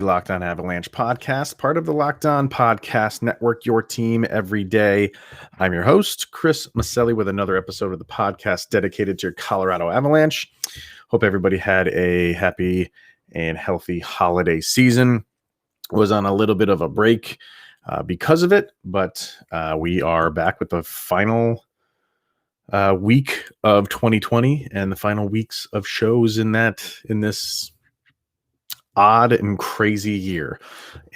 Locked On Avalanche podcast, part of the Locked On Podcast Network, your team every day. I'm your host, Chris Maselli, with another episode of the podcast dedicated to your Colorado Avalanche. Hope everybody had a happy and healthy holiday season. Was on a little bit of a break because of it, but we are back with the final week of 2020 and the final weeks of shows in this odd and crazy year.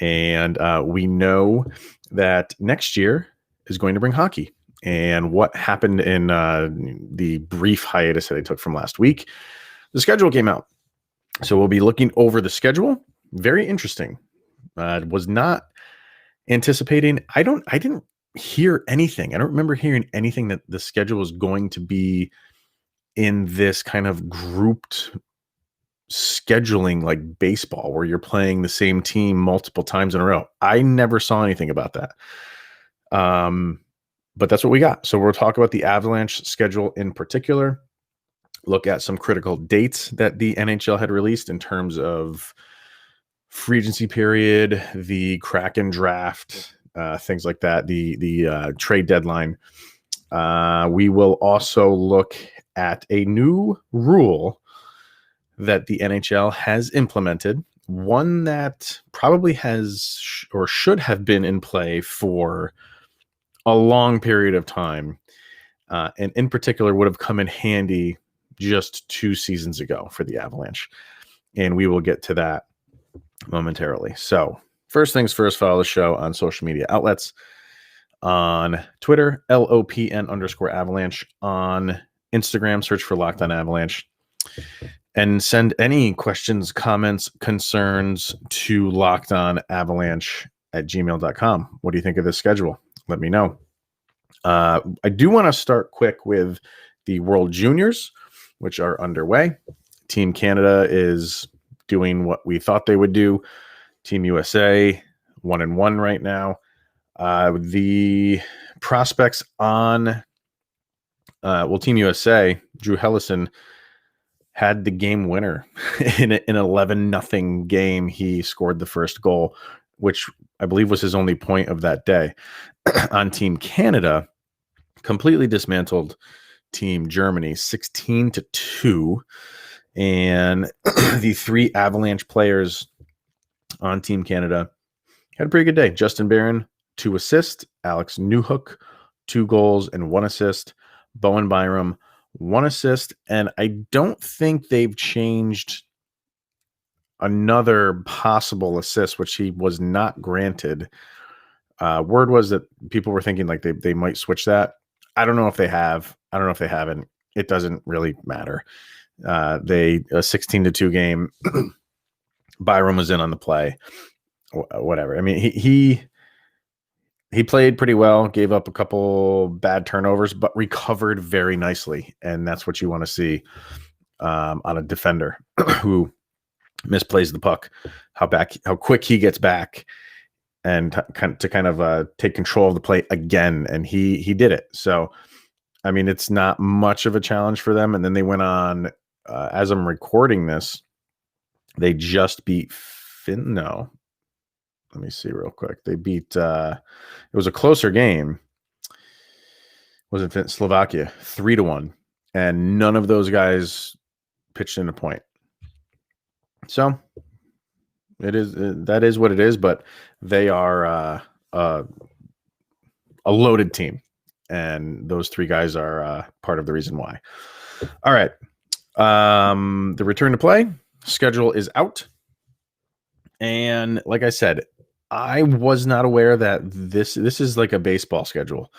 And we know that next year is going to bring hockey. And what happened in the brief hiatus that I took from last week, the schedule came out. So we'll be looking over the schedule. Very interesting. Was not anticipating. I didn't hear anything. I don't remember hearing anything that the schedule was going to be in this kind of grouped scheduling like baseball where you're playing the same team multiple times in a row. I never saw anything about that. But that's what we got. So we'll talk about the Avalanche schedule in particular, look at some critical dates that the NHL had released in terms of free agency period, the Kraken draft, things like that, the trade deadline. We will also look at a new rule that the NHL has implemented, one that probably has or should have been in play for a long period of time, and in particular would have come in handy just 2 seasons ago for the Avalanche. And we will get to that momentarily. So first things first, follow the show on social media outlets. On Twitter, LOPN_Avalanche. On Instagram, search for Locked On Avalanche. And send any questions, comments, concerns to lockedonavalanche@gmail.com. What do you think of this schedule? Let me know. I do want to start quick with the World Juniors, which are underway. Team Canada is doing what we thought they would do. Team USA, 1-1 right now. The prospects on, Team USA, Drew Hellison had the game winner in an 11-0 game. He scored the first goal, which I believe was his only point of that day. On Team Canada, completely dismantled Team Germany, 16-2. And the 3 Avalanche players on Team Canada had a pretty good day. Justin Barron, 2 assists. Alex Newhook, 2 goals and 1 assist. Bowen Byram, 1 assist, and I don't think they've changed another possible assist, which he was not granted. Word was that people were thinking like they might switch that. I don't know if they have. I don't know if they haven't. It doesn't really matter. A 16-2 game. Byram was in on the play. Whatever. I mean, he played pretty well, gave up a couple bad turnovers, but recovered very nicely. And that's what you want to see on a defender who misplays the puck, how quick he gets back and to kind of take control of the play again. And he did it. So, I mean, it's not much of a challenge for them. And then they went on, as I'm recording this, they just beat No. Let me see real quick. They beat, it was a closer game. Was it Slovakia? 3-1. And none of those guys pitched in a point. So that is what it is, but they are a loaded team. And those 3 guys are part of the reason why. All right. The return to play schedule is out. And like I said, I was not aware that this is like a baseball schedule.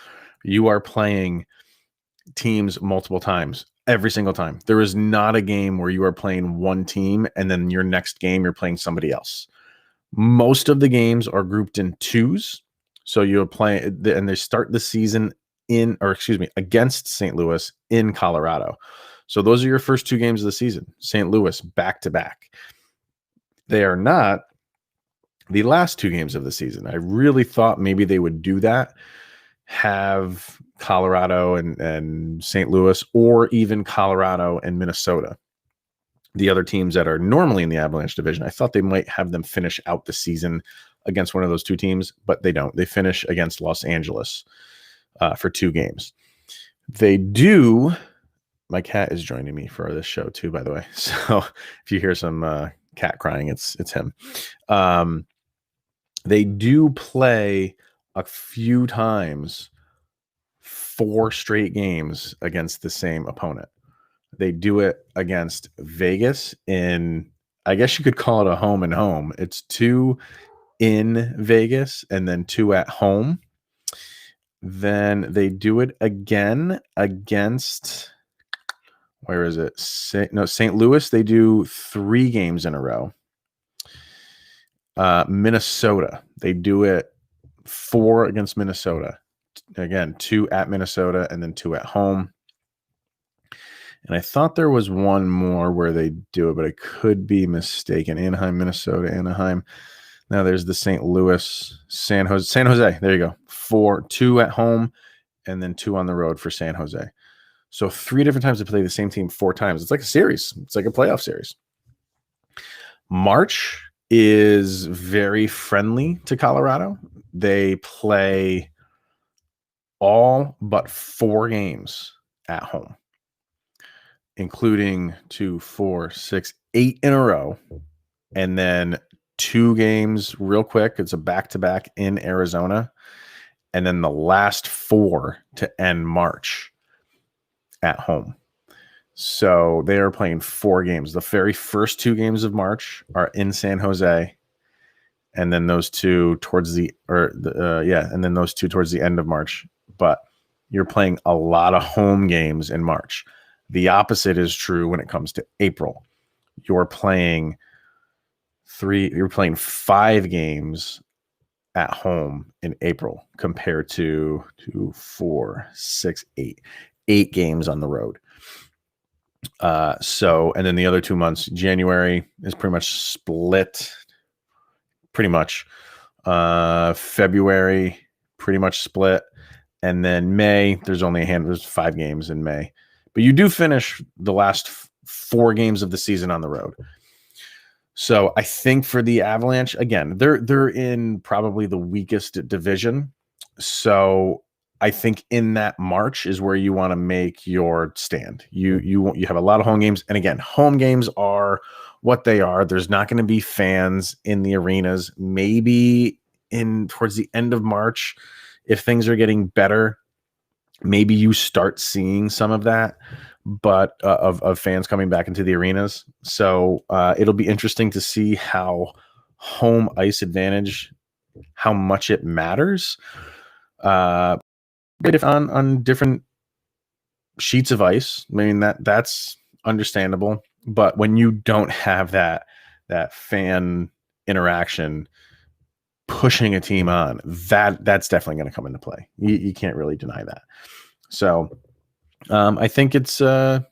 You are playing teams multiple times, every single time. There is not a game where you are playing one team and then your next game you're playing somebody else. Most of the games are grouped in 2s. So you're playing, and they start the season against St. Louis in Colorado. So those are your first 2 games of the season. St. Louis back to back. They are not the last 2 games of the season. I really thought maybe they would do that, have Colorado and St. Louis, or even Colorado and Minnesota. the other teams that are normally in the Avalanche division. I thought they might have them finish out the season against one of those two teams, but they don't. They finish against Los Angeles for 2 games. They do. My cat is joining me for this show too, by the way. So if you hear some cat crying, it's him. They do play a few times 4 straight games against the same opponent. They do it against Vegas in, I guess you could call it a home and home. It's 2 in Vegas and then 2 at home. Then they do it again against, where is it? St. Louis. They do 3 games in a row. Minnesota. They do it 4 against Minnesota. Again, 2 at Minnesota and then 2 at home. And I thought there was one more where they do it, but I could be mistaken. Anaheim, Minnesota, Anaheim. Now there's the St. Louis, San Jose. There you go. 2 at home and then 2 on the road for San Jose. So 3 different times to play the same team 4 times. It's like a series. It's like a playoff series. March is very friendly to Colorado. They play all but 4 games at home, including 2, 4, 6, 8 in a row, and then 2 games real quick. It's a back-to-back in Arizona, and then the last 4 to end March at home. So they are playing 4 games. The very first 2 games of March are in San Jose, and then those 2 towards the end of March. But you're playing a lot of home games in March. The opposite is true when it comes to April. You're playing 5 games at home in April compared to 2, 4, 6, 8 games on the road. And then the other 2 months, January is pretty much split. February, pretty much split. And then May, there's 5 games in May. But you do finish the last 4 games of the season on the road. So I think for the Avalanche, again, they're in probably the weakest division. So I think in that March is where you want to make your stand. You have a lot of home games, and again, home games are what they are. There's not going to be fans in the arenas. Maybe towards the end of March, if things are getting better, maybe you start seeing some of that, but of fans coming back into the arenas. So it'll be interesting to see how home ice advantage, how much it matters. On different sheets of ice. I mean, that's understandable. But when you don't have that fan interaction pushing a team on, that's definitely going to come into play. You can't really deny that. So I think it's tough.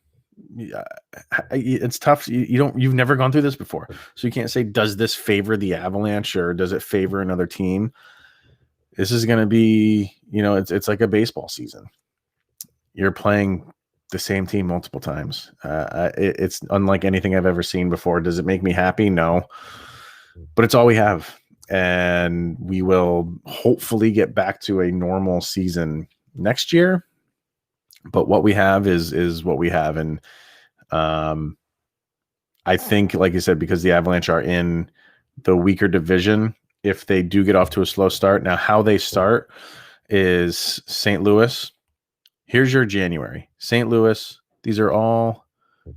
You've never gone through this before, so you can't say, does this favor the Avalanche or does it favor another team? This is going to be, it's like a baseball season. You're playing the same team multiple times. It's unlike anything I've ever seen before. Does it make me happy? No, but it's all we have. And we will hopefully get back to a normal season next year. But what we have is what we have. And I think, like you said, because the Avalanche are in the weaker division, if they do get off to a slow start. Now, how they start is St. Louis. Here's your January. St. Louis. These are all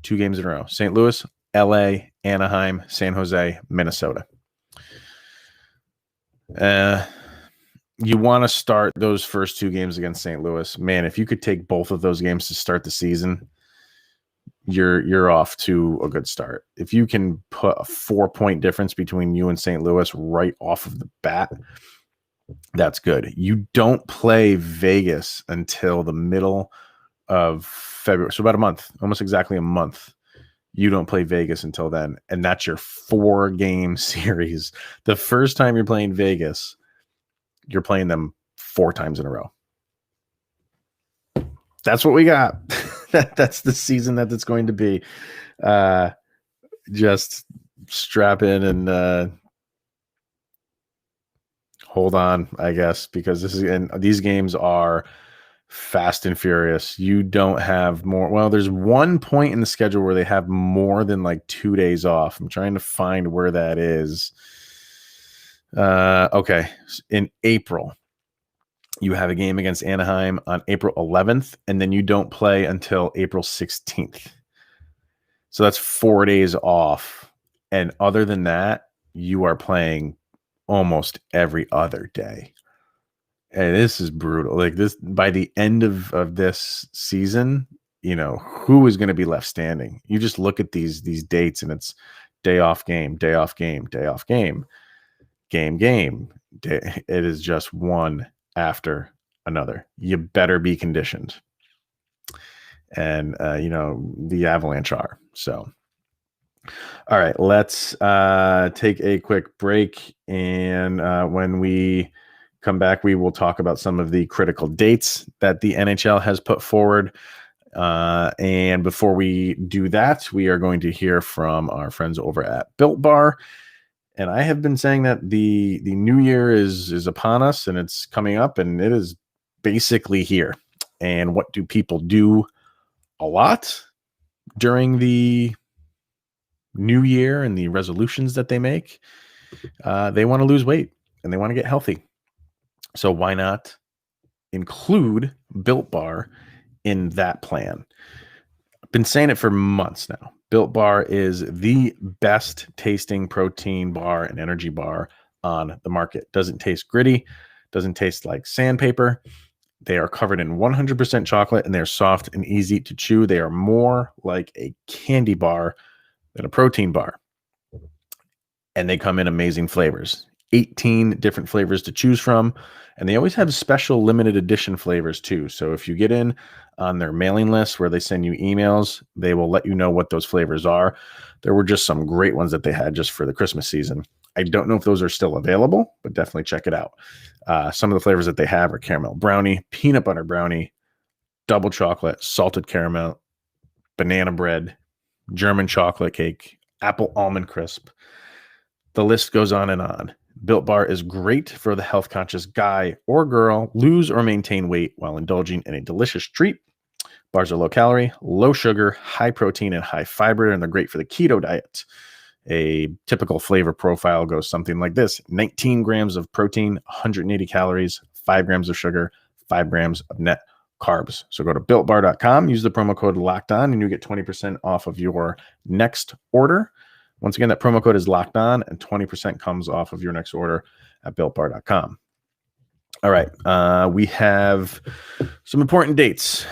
2 games in a row. St. Louis, LA, Anaheim, San Jose, Minnesota. You want to start those first 2 games against St. Louis. Man, if you could take both of those games to start the season, you're off to a good start. If you can put a 4-point difference between you and St. Louis right off of the bat, that's good. You don't play Vegas until the middle of February. So about a month, almost exactly a month. You don't play Vegas until then. And that's your 4-game series. The first time you're playing Vegas, you're playing them 4 times in a row. That's what we got. That's the season that it's going to be. just strap in and hold on, I guess, because these games are fast and furious. You don't have more. Well, there's one point in the schedule where they have more than like 2 days off. I'm trying to find where that is. Okay. In April, you have a game against Anaheim on April 11th, and then you don't play until April 16th. So that's 4 days off. And other than that, you are playing almost every other day. And this is brutal. Like this, by the end of this season, who is going to be left standing? You just look at these dates, and it's day off game, day off game, day off game, game. It is just one after another. You better be conditioned. And the Avalanche are. So all right, let's take a quick break, and when we come back, we will talk about some of the critical dates that the NHL has put forward. And before we do that, we are going to hear from our friends over at Built Bar. And I have been saying that the new year is upon us, and it's coming up, and it is basically here. And what do people do a lot during the new year and the resolutions that they make? They want to lose weight and they want to get healthy. So why not include Built Bar in that plan? I've been saying it for months now. Built Bar is the best tasting protein bar and energy bar on the market. Doesn't taste gritty, doesn't taste like sandpaper. They are covered in 100% chocolate, and they're soft and easy to chew. They are more like a candy bar than a protein bar. And they come in amazing flavors. 18 different flavors to choose from. And they always have special limited edition flavors too. So if you get in on their mailing list where they send you emails, they will let you know what those flavors are. There were just some great ones that they had just for the Christmas season. I don't know if those are still available, but definitely check it out. Some of the flavors that they have are caramel brownie, peanut butter brownie, double chocolate, salted caramel, banana bread, German chocolate cake, apple almond crisp. The list goes on and on. Built Bar is great for the health conscious guy or girl, lose or maintain weight while indulging in a delicious treat. Bars are low calorie, low sugar, high protein, and high fiber, and they're great for the keto diet. A typical flavor profile goes something like this: 19 grams of protein, 180 calories, 5 grams of sugar, 5 grams of net carbs. So go to builtbar.com, use the promo code locked on, and you get 20% off of your next order. Once again, that promo code is locked on, and 20% comes off of your next order at builtbar.com. All right. We have some important dates.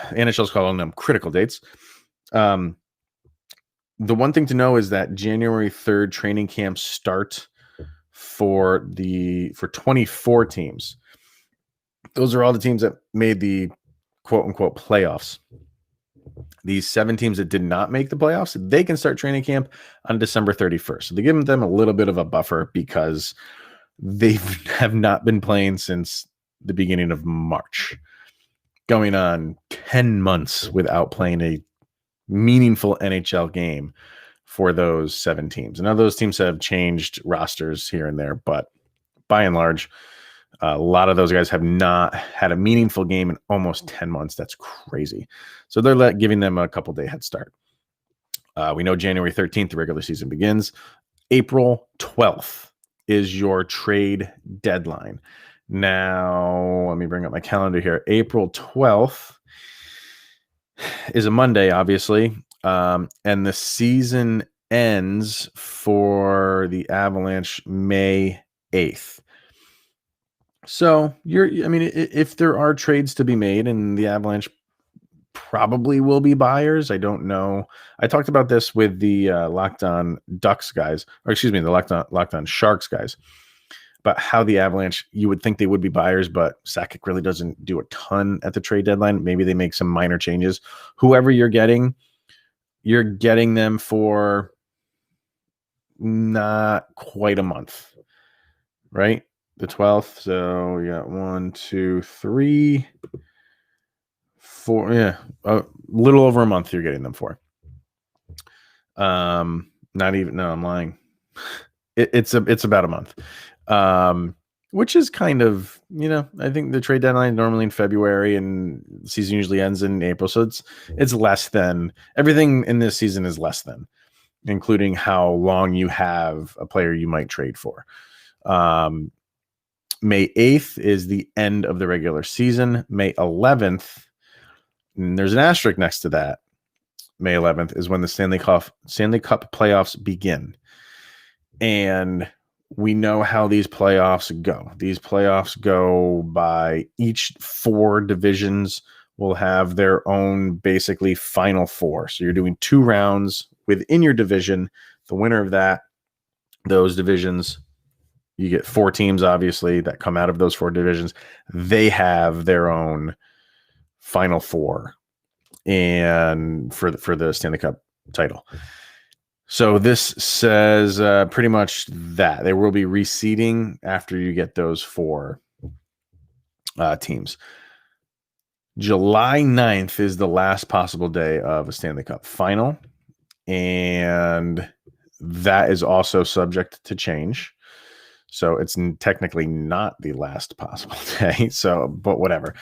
NHL's calling them critical dates. The one thing to know is that January 3rd training camps start for 24 teams. Those are all the teams that made the quote unquote playoffs. These 7 teams that did not make the playoffs, they can start training camp on December 31st. So they give them a little bit of a buffer because they have not been playing since the beginning of March, going on 10 months without playing a meaningful NHL game for those 7 teams. Now, those teams have changed rosters here and there, but by and large, a lot of those guys have not had a meaningful game in almost 10 months. That's crazy. So they're giving them a couple day head start. We know January 13th, the regular season begins. April 12th is your trade deadline. Now, let me bring up my calendar here. April 12th is a Monday, obviously. And the season ends for the Avalanche May 8th. So if there are trades to be made, and the Avalanche probably will be buyers, I don't know. I talked about this with the Locked On Ducks guys, or excuse me, the Locked On Sharks guys, about how the Avalanche, you would think they would be buyers, but Sakic really doesn't do a ton at the trade deadline. Maybe they make some minor changes. Whoever you're getting them for not quite a month, right? The 12th. So we got 1, 2, 3, 4. Yeah. A little over a month you're getting them for. Now Not even. No, I'm lying. It's about a month, which is kind of, I think the trade deadline normally in February, and the season usually ends in April. So it's less than everything in this season is less than, including how long you have a player you might trade for. May 8th is the end of the regular season. May 11th, and there's an asterisk next to that. May 11th is when the Stanley Cup playoffs begin. And we know how these playoffs go. These playoffs go by each 4 divisions will have their own basically final 4. So you're doing 2 rounds within your division. The winner of those divisions, you get 4 teams, obviously, that come out of those 4 divisions. They have their own final 4 and for the Stanley Cup title. So this says pretty much that there will be reseeding after you get those 4 teams. July 9th is the last possible day of a Stanley Cup final, and that is also subject to change. So it's technically not the last possible day. So, but whatever.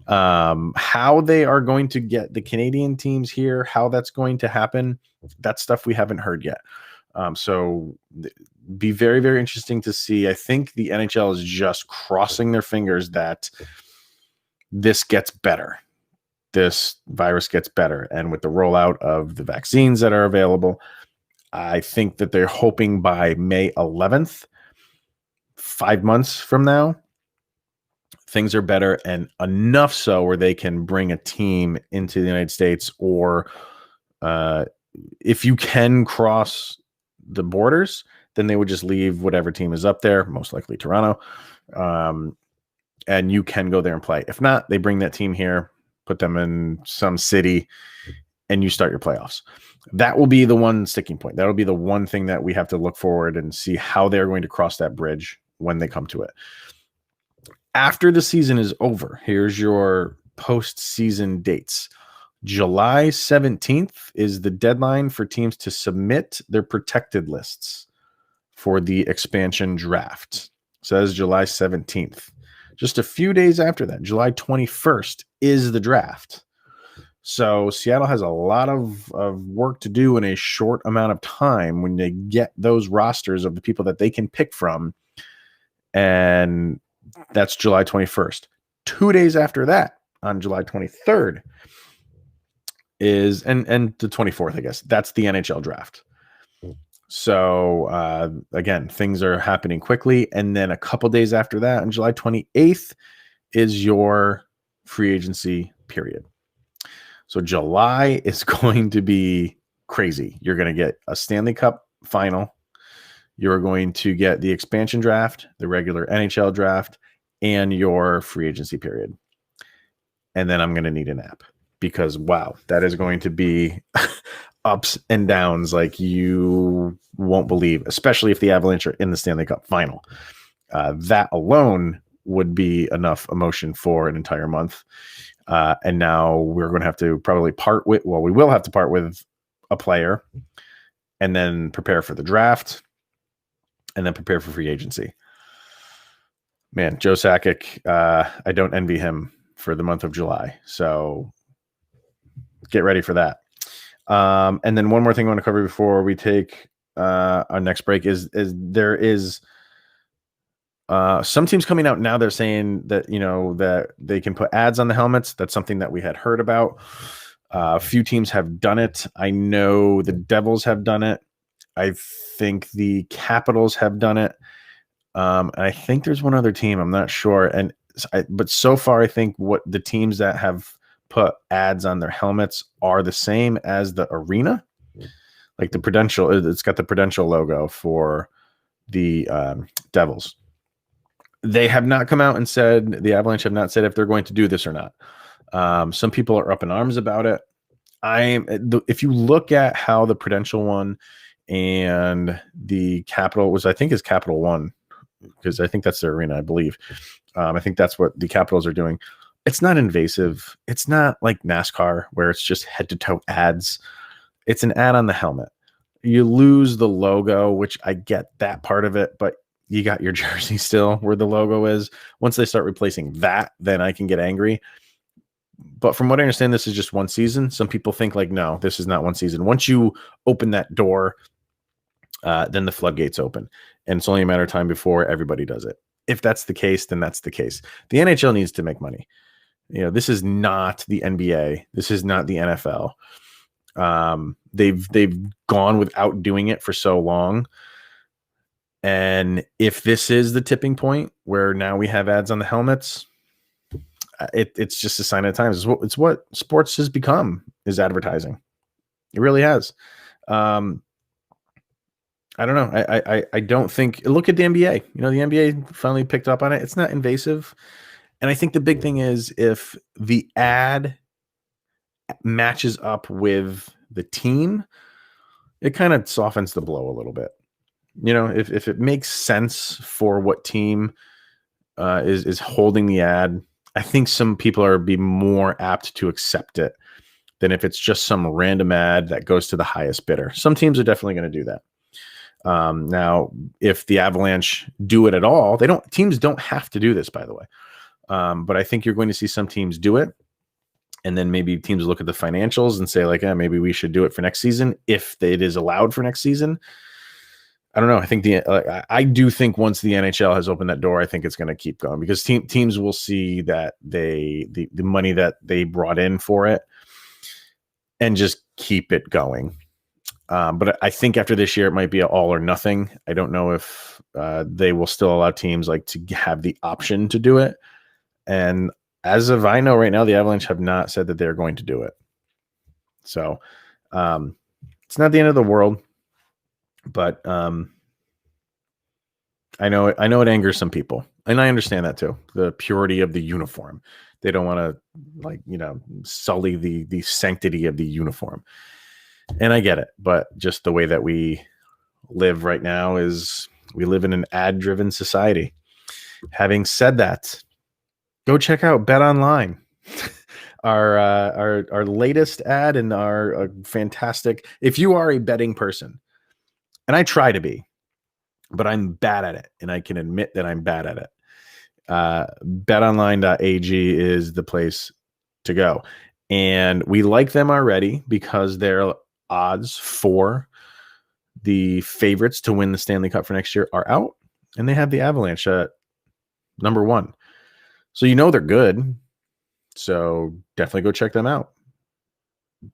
How they are going to get the Canadian teams here, how that's going to happen, that's stuff we haven't heard yet. So be very, very interesting to see. I think the NHL is just crossing their fingers that this gets better. This virus gets better. And with the rollout of the vaccines that are available, I think that they're hoping by May 11th, 5 months from now, things are better, and enough so where they can bring a team into the United States, or if you can cross the borders, then they would just leave whatever team is up there, most likely Toronto, and you can go there and play. If not, they bring that team here, put them in some city, and you start your playoffs. That will be the one sticking point. That'll be the one thing that we have to look forward and see how they're going to cross that bridge when they come to it. After the season is over, here's your postseason dates. July 17th is the deadline for teams to submit their protected lists for the expansion draft. It says July 17th. Just a few days after that, July 21st is the draft. So Seattle has a lot of work to do in a short amount of time when they get those rosters of the people that they can pick from. And that's July 21st. 2 days after that, on July 23rd, is and the 24th, I guess, that's the NHL draft. So again, things are happening quickly. And then a couple days after that, on July 28th, is your free agency period. So July is going to be crazy. You're going to get a Stanley Cup final. You're going to get the expansion draft, the regular NHL draft, and your free agency period. And then I'm going to need a nap because, wow, that is going to be ups and downs like you won't believe, especially if the Avalanche are in the Stanley Cup final. That alone would be enough emotion for an entire month. And now we're going to have to probably we will have to part with a player and then prepare for the draft and then prepare for free agency. Man, Joe Sakic, I don't envy him for the month of July. So get ready for that. And then one more thing I want to cover before we take our next break is there is some teams coming out now. They're saying that, that they can put ads on the helmets. That's something that we had heard about. A few teams have done it. I know the Devils have done it. I think the Capitals have done it. And I think there's one other team. I'm not sure. But so far, I think what the teams that have put ads on their helmets are the same as the arena, like the Prudential. It's got the Prudential logo for the Devils. They have not come out and said, the Avalanche have not said if they're going to do this or not. Some people are up in arms about it. If you look at how the Prudential one and the Capital was, I think is Capital One, because I think that's their arena, I believe. I think that's what the Capitals are doing. It's not invasive. It's not like NASCAR where it's just head to toe ads. It's an ad on the helmet. You lose the logo, which I get that part of it, but you got your jersey still where the logo is. Once they start replacing that, then I can get angry. But from what I understand, this is just one season. Some people think like, no, this is not one season. Once you open that door, then the floodgates open. And it's only a matter of time before everybody does it. If that's the case, then that's the case. The NHL needs to make money. This is not the NBA. This is not the NFL. They've gone without doing it for so long. And if this is the tipping point where now we have ads on the helmets, it's just a sign of the times. It's what sports has become, is advertising. It really has. I don't know. I don't think. Look at the NBA. The NBA finally picked up on it. It's not invasive. And I think the big thing is if the ad matches up with the team, it kind of softens the blow a little bit. If it makes sense for what team is holding the ad, I think some people are be more apt to accept it than if it's just some random ad that goes to the highest bidder. Some teams are definitely going to do that. Now, if the Avalanche do it at all, teams don't have to do this, by the way. But I think you're going to see some teams do it. And then maybe teams look at the financials and say like, maybe we should do it for next season if it is allowed for next season. I don't know. I think I do think once the NHL has opened that door, I think it's going to keep going because teams will see that the money that they brought in for it and just keep it going. But I think after this year, it might be an all or nothing. I don't know if they will still allow teams like to have the option to do it. And as of I know right now, the Avalanche have not said that they're going to do it. So it's not the end of the world. But I know it angers some people, and I understand that too. The purity of the uniform. They don't want to sully the sanctity of the uniform. And I get it, but just the way that we live right now is we live in an ad-driven society. Having said that, go check out Bet Online. Our latest ad and our fantastic. If you are a betting person, and I try to be, but I'm bad at it, and I can admit that I'm bad at it. betonline.ag is the place to go. And we like them already because their odds for the favorites to win the Stanley Cup for next year are out, and they have the Avalanche at number 1. So they're good. So definitely go check them out.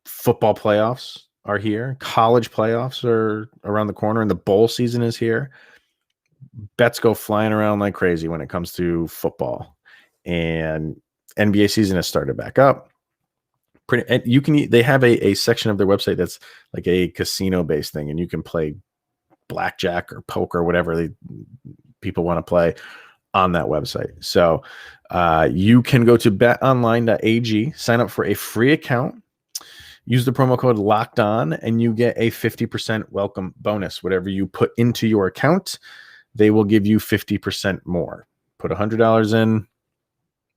Football playoffs are here. College playoffs are around the corner, and the bowl season is here. Bets go flying around like crazy when it comes to football, and NBA season has started back up. They have a section of their website that's like a casino based thing, and you can play blackjack or poker or whatever people want to play on that website. So you can go to betonline.ag, sign up for a free account. Use the promo code Locked On, and you get a 50% welcome bonus. Whatever you put into your account, they will give you 50% more. Put $100 in,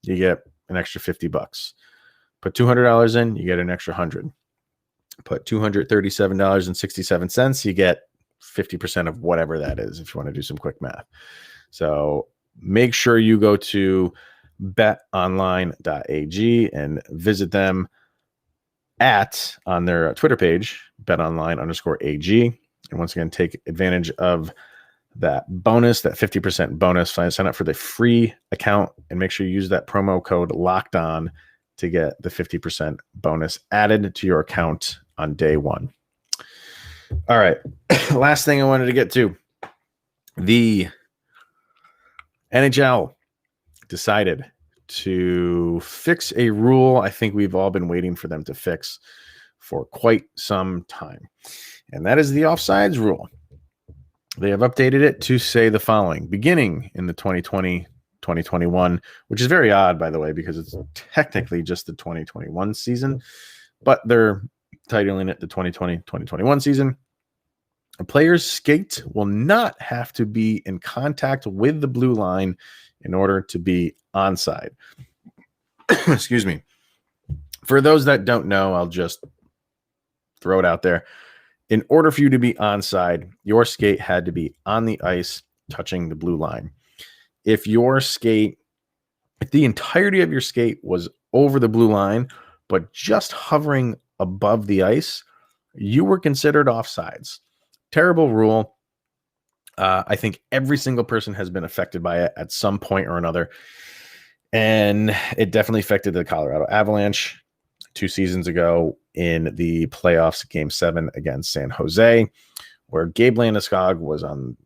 you get an extra $50. Put $200 in, you get an extra $100. Put $237.67, you get 50% of whatever that is, if you want to do some quick math. So make sure you go to betonline.ag and visit them on their Twitter page, betonline_AG. And once again, take advantage of that bonus, that 50% bonus. Sign up for the free account and make sure you use that promo code Locked On to get the 50% bonus added to your account on day 1. All right. Last thing I wanted to get to. The NHL decided to fix a rule I think we've all been waiting for them to fix for quite some time. And that is the Offsides Rule. They have updated it to say the following: beginning in the 2020-2021, which is very odd, by the way, because it's technically just the 2021 season, but they're titling it the 2020-2021 season. A player's skate will not have to be in contact with the blue line in order to be onside. Excuse me. For those that don't know, I'll just throw it out there. In order for you to be onside, your skate had to be on the ice touching the blue line. If the entirety of your skate was over the blue line, but just hovering above the ice, you were considered offsides. Terrible rule. I think every single person has been affected by it at some point or another. And it definitely affected the Colorado Avalanche 2 seasons ago in the playoffs, Game 7 against San Jose, where Gabe Landeskog was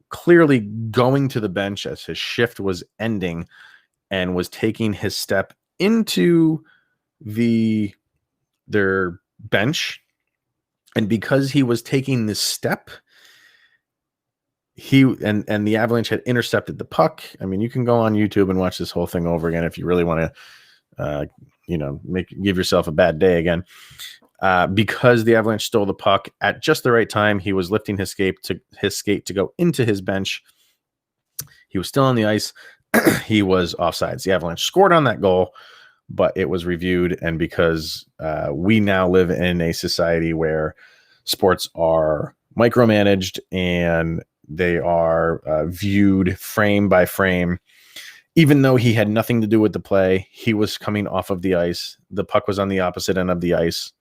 clearly going to the bench as his shift was ending and was taking his step into their bench. And because he was taking this step, and the Avalanche had intercepted the puck. I mean, you can go on YouTube and watch this whole thing over again if you really want to, give yourself a bad day again. Because the Avalanche stole the puck at just the right time, he was lifting his skate to go into his bench. He was still on the ice. He was offsides. The Avalanche scored on that goal, but it was reviewed. And because we now live in a society where sports are micromanaged and they are viewed frame by frame, even though he had nothing to do with the play, he was coming off of the ice. The puck was on the opposite end of the ice.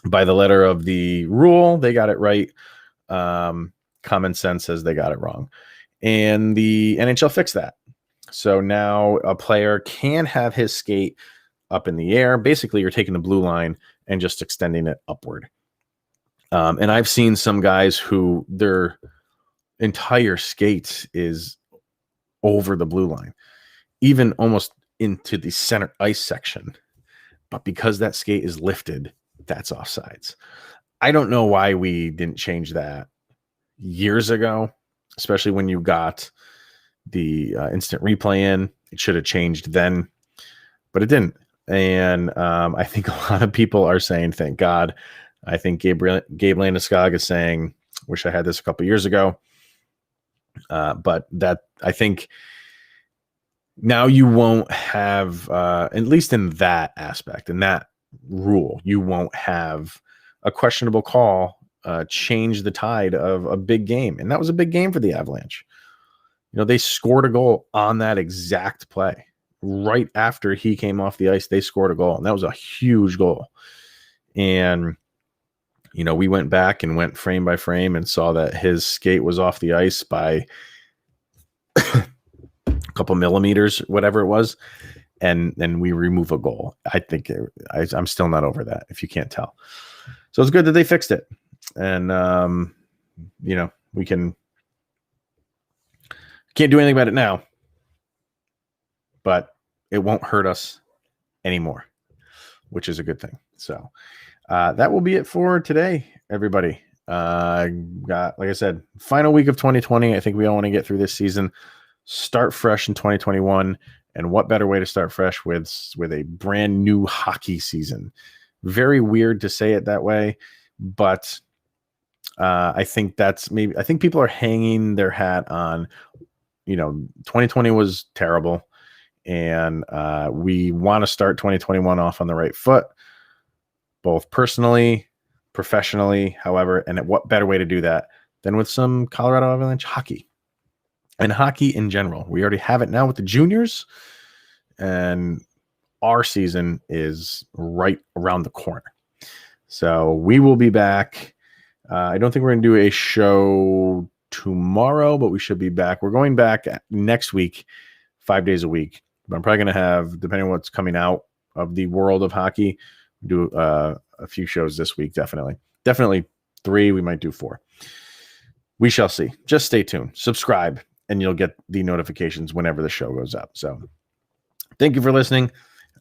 By the letter of the rule, they got it right. Common sense says they got it wrong. And the NHL fixed that. So now a player can have his skate up in the air. Basically, you're taking the blue line and just extending it upward. And I've seen some guys who their entire skate is over the blue line, even almost into the center ice section. But because that skate is lifted, that's offsides. I don't know why we didn't change that years ago, especially when you got the instant replay in. It should have changed then, but it didn't. And I think a lot of people are saying, thank God. I think Gabe Landeskog is saying, wish I had this a couple years ago. But that, I think now you won't have, at least in that aspect, in that rule, you won't have a questionable call change the tide of a big game. And that was a big game for the Avalanche. They scored a goal on that exact play. Right after he came off the ice, they scored a goal. And that was a huge goal. And we went back and went frame by frame and saw that his skate was off the ice by a couple millimeters, whatever it was. And then we remove a goal. I think I'm still not over that, if you can't tell. So it's good that they fixed it. And, we can't do anything about it now, but it won't hurt us anymore, which is a good thing. So that will be it for today, everybody. Got, like I said, final week of 2020. I think we all want to get through this season, start fresh in 2021. And what better way to start fresh with a brand new hockey season? Very weird to say it that way, but I think people are hanging their hat on, 2020 was terrible, and we want to start 2021 off on the right foot, both personally, professionally, however, and what better way to do that than with some Colorado Avalanche hockey and hockey in general. We already have it now with the juniors, and our season is right around the corner. So we will be back. I don't think we're going to do a show tomorrow, but we should be back. We're going back next week, 5 days a week. But I'm probably going to have, depending on what's coming out of the world of hockey, do a few shows this week. Definitely 3. We might do 4. We shall see. Just stay tuned. Subscribe, and you'll get the notifications whenever the show goes up. So thank you for listening.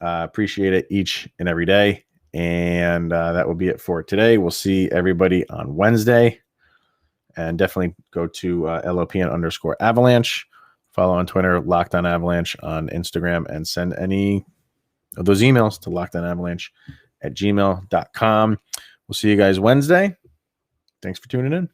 Appreciate it each and every day. And that will be it for today. We'll see everybody on Wednesday. And definitely go to LOPN_Avalanche. Follow on Twitter, Locked On Avalanche on Instagram, and send any of those emails to lockedonavalanche@gmail.com. We'll see you guys Wednesday. Thanks for tuning in.